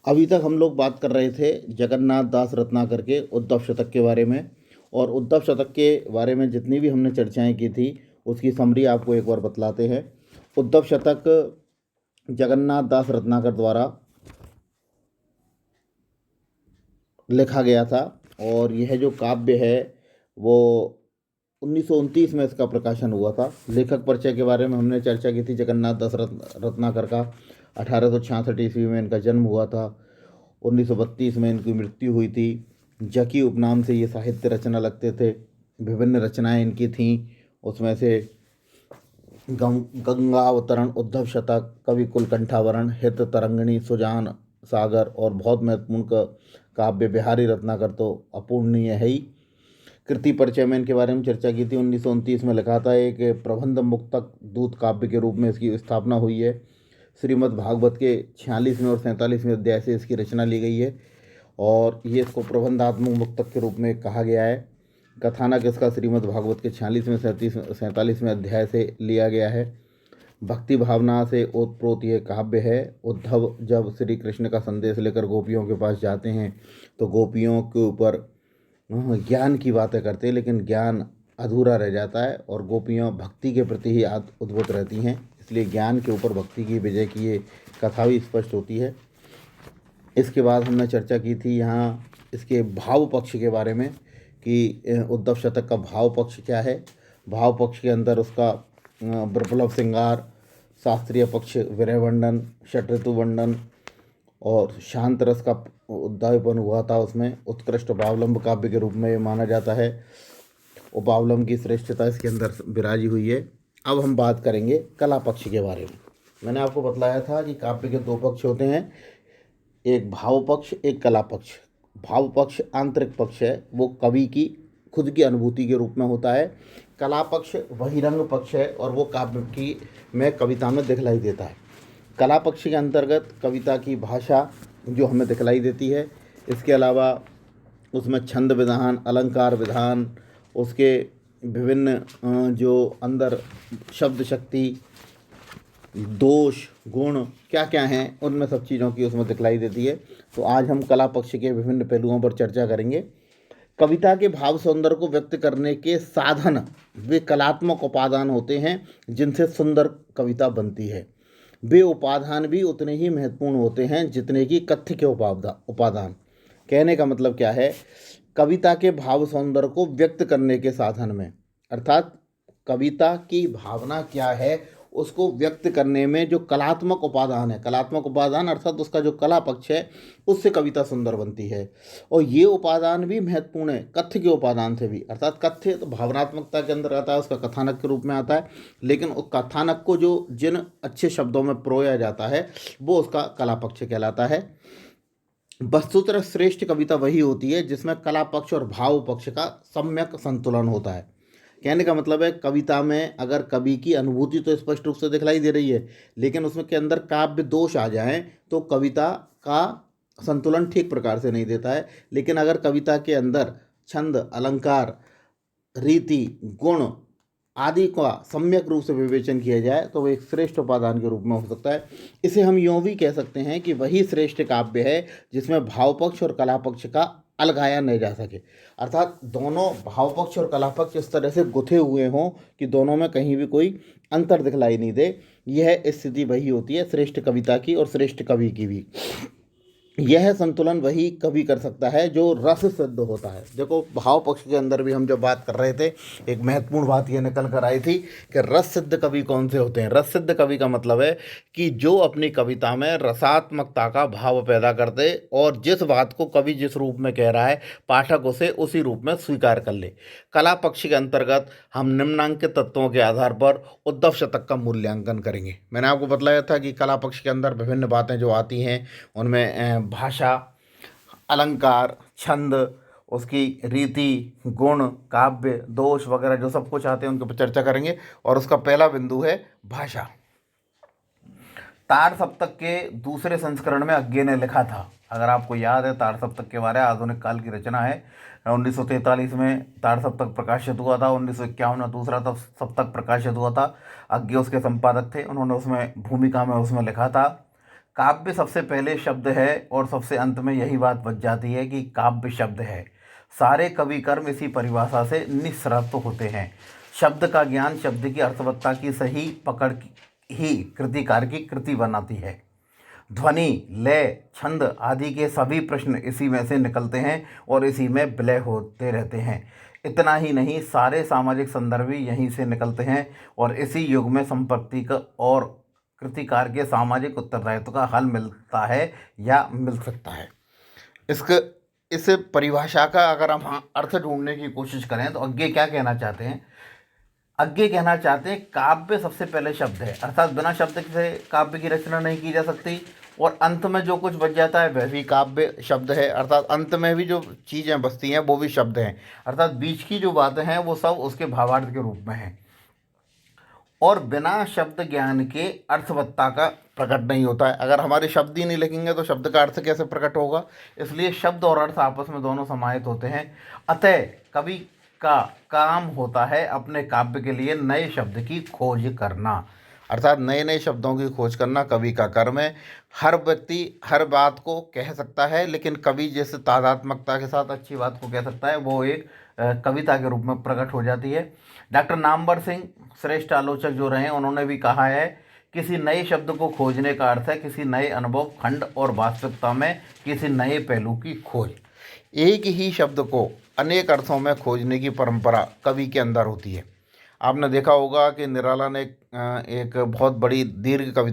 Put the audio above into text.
अभी तक हम लोग बात कर रहे थे जगन्नाथ दास रत्नाकर के उद्धव शतक के बारे में। और उद्धव शतक के बारे में जितनी भी हमने चर्चाएं की थी उसकी समरी आपको एक बार बतलाते हैं। उद्धव शतक जगन्नाथ दास रत्नाकर द्वारा लिखा गया था। और यह जो काव्य है वो 1929 में इसका प्रकाशन हुआ था। लेखक परिचय के बारे में हमने चर्चा की थी। जगन्नाथ दास रत्नाकर का 1866 ईस्वी में इनका जन्म हुआ था। 1932 में इनकी मृत्यु हुई थी। जकी उपनाम से ये साहित्य रचना लगते थे। विभिन्न रचनाएं इनकी थीं। उसमें से गंगावतरण, उद्धव शतक, कवि कुलकंठावरण, हित तरंगिणी, सुजान सागर और बहुत महत्वपूर्ण काव्य बिहारी रत्नाकर तो अपूर्णीय है ही। कृति परिचय में इनके बारे में चर्चा की थी। 1929 में लिखा था। एक प्रबंध मुक्तक दूत काव्य के रूप में इसकी स्थापना हुई है। श्रीमद् भागवत के 46वें और 47वें अध्याय से इसकी रचना ली गई है और ये इसको प्रबंधात्मक मुक्तक के रूप में कहा गया है। कथानक इसका श्रीमद् भागवत के 46वें 47वें अध्याय से लिया गया है। भक्ति भावना से ओतप्रोत ये काव्य है। उद्धव जब श्री कृष्ण का संदेश लेकर गोपियों के पास जाते हैं तो गोपियों के ऊपर ज्ञान की बातें करते हैं, लेकिन ज्ञान अधूरा रह जाता है और गोपियाँ भक्ति के प्रति ही उद्भुत रहती हैं। इसलिए ज्ञान के ऊपर भक्ति की विजय की ये कथा भी स्पष्ट होती है। इसके बाद हमने चर्चा की थी यहाँ इसके भाव पक्ष के बारे में कि उद्धव शतक का भाव पक्ष क्या है। भाव पक्ष के अंदर उसका विप्लव श्रृंगार, शास्त्रीय पक्ष विरह वर्णन, षट ऋतु वर्णन और शांत रस का उद्दीपन हुआ था। उसमें उत्कृष्ट उपावलंब काव्य के रूप में ये माना जाता है। उपावलंब की श्रेष्ठता इसके अंदर विराजी हुई है। अब हम बात करेंगे कला पक्ष के बारे में। मैंने आपको बतलाया था कि काव्य के दो पक्ष होते हैं, एक भाव पक्ष, एक कला पक्ष। भाव पक्ष आंतरिक पक्ष है, वो कवि की खुद की अनुभूति के रूप में होता है। कला पक्ष बहिरंग पक्ष है और वो काव्य की में कविता में दिखलाई देता है। कला पक्ष के अंतर्गत कविता की भाषा जो हमें दिखलाई देती है, इसके अलावा उसमें छंद विधान, अलंकार विधान, उसके विभिन्न जो अंदर शब्द शक्ति, दोष, गुण क्या क्या हैं, उनमें सब चीज़ों की उसमें दिखलाई देती है। तो आज हम कला पक्ष के विभिन्न पहलुओं पर चर्चा करेंगे। कविता के भाव सौंदर्य को व्यक्त करने के साधन वे कलात्मक उपादान होते हैं जिनसे सुंदर कविता बनती है। वे उपादान भी उतने ही महत्वपूर्ण होते हैं जितने कि कथ्य के उपादान। कहने का मतलब क्या है, कविता के भाव सौंदर्य को व्यक्त करने के साधन में, अर्थात कविता की भावना क्या है उसको व्यक्त करने में जो कलात्मक उपादान है, कलात्मक उपादान अर्थात उसका जो कला पक्ष है, उससे कविता सुंदर बनती है। और ये उपादान भी महत्वपूर्ण है कथ्य के उपादान से भी। अर्थात कथ्य तो भावनात्मकता के अंदर आता है, उसका कथानक के रूप में आता है, लेकिन उस कथानक को जो जिन अच्छे शब्दों में परोया जाता है वो उसका कला पक्ष कहलाता है। वस्तुतः श्रेष्ठ कविता वही होती है जिसमें कला पक्ष और भाव पक्ष का सम्यक संतुलन होता है। कहने का मतलब है, कविता में अगर कवि की अनुभूति तो स्पष्ट रूप से दिखलाई दे रही है, लेकिन उसमें के अंदर काव्य दोष आ जाएं तो कविता का संतुलन ठीक प्रकार से नहीं देता है। लेकिन अगर कविता के अंदर छंद, अलंकार, रीति, गुण आदि का सम्यक रूप से विवेचन किया जाए तो वो एक श्रेष्ठ उपादान के रूप में हो सकता है। इसे हम यूँ भी कह सकते हैं कि वही श्रेष्ठ काव्य है जिसमें भाव पक्ष और कला पक्ष का अलगाया नहीं जा सके। अर्थात दोनों भाव पक्ष और कला पक्ष इस तरह से गुथे हुए हों कि दोनों में कहीं भी कोई अंतर दिखलाई नहीं दे। यह स्थिति वही होती है श्रेष्ठ कविता की और श्रेष्ठ कवि की भी। यह संतुलन वही कवि कर सकता है जो रस सिद्ध होता है। देखो, भाव पक्ष के अंदर भी हम जब बात कर रहे थे, एक महत्वपूर्ण बात यह निकल कर आई थी कि रस सिद्ध कवि कौन से होते हैं। रस सिद्ध कवि का मतलब है कि जो अपनी कविता में रसात्मकता का भाव पैदा कर दे और जिस बात को कवि जिस रूप में कह रहा है पाठक उसे उसी रूप में स्वीकार कर ले। कला पक्ष के अंतर्गत हम निम्नांकित तत्वों के आधार पर उद्धव शतक का मूल्यांकन करेंगे। मैंने आपको बतलाया था कि कला पक्ष के अंदर विभिन्न बातें जो आती हैं उनमें भाषा, अलंकार, छंद, उसकी रीति, गुण, काव्य, दोष वगैरह जो सब कुछ आते हैं उनके ऊपर चर्चा करेंगे। और उसका पहला बिंदु है भाषा। तार सप्तक के दूसरे संस्करण में अज्ञे ने लिखा था, अगर आपको याद है तार सप्तक के बारे में, आधुनिक काल की रचना है। 1943 में तार सप्तक प्रकाशित हुआ था, 1951 में दूसरा सप्तक प्रकाशित हुआ था। अज्ञे उसके संपादक थे। उन्होंने उसमें भूमिका में उसमें लिखा था काव्य सबसे पहले शब्द है और सबसे अंत में यही बात बच जाती है कि काव्य शब्द है। सारे कवि कर्म इसी परिभाषा से निःसृत होते हैं। शब्द का ज्ञान शब्द की अर्थवत्ता की सही पकड़ ही कृतिकार की कृति बनाती है। ध्वनि, लय, छंद आदि के सभी प्रश्न इसी में से निकलते हैं और इसी में विलय होते रहते हैं। इतना ही नहीं, सारे सामाजिक संदर्भ भी यहीं से निकलते हैं और इसी युग में संपत्ति का और कृतिकार के सामाजिक उत्तरदायित्व का हल मिलता है या मिल सकता है। इसके इस परिभाषा का अगर हम अर्थ ढूंढने की कोशिश करें तो आगे क्या कहना चाहते हैं? आगे कहना चाहते हैं काव्य सबसे पहले शब्द है, अर्थात बिना शब्द से काव्य की रचना नहीं की जा सकती और अंत में जो कुछ बच जाता है वह भी काव्य शब्द है, अर्थात अंत में भी जो चीज़ें बचती हैं वो भी शब्द हैं, अर्थात बीच की जो बातें हैं वो सब उसके भावार्थ के रूप में हैं। और बिना शब्द ज्ञान के अर्थवत्ता का प्रकट नहीं होता है। अगर हमारे शब्द ही नहीं लिखेंगे तो शब्द का अर्थ कैसे प्रकट होगा? इसलिए शब्द और अर्थ आपस में दोनों समाहित होते हैं। अतः कवि का काम होता है अपने काव्य के लिए नए शब्द की खोज करना, अर्थात नए नए शब्दों की खोज करना कवि का कर्म है। हर व्यक्ति हर बात को कह सकता है, लेकिन कवि जैसे तादात्मकता के साथ अच्छी बात को कह सकता है, वो एक कविता के रूप में प्रकट हो जाती है। डॉक्टर नामवर सिंह श्रेष्ठ आलोचक जो रहे उन्होंने भी कहा है, किसी नए शब्द को खोजने का अर्थ है किसी नए अनुभव खंड और वास्तविकता में किसी नए पहलू की खोज। एक ही शब्द को अनेक अर्थों में खोजने की परंपरा कवि के अंदर होती है। आपने देखा होगा कि निराला ने एक बहुत बड़ी दीर्घ कविता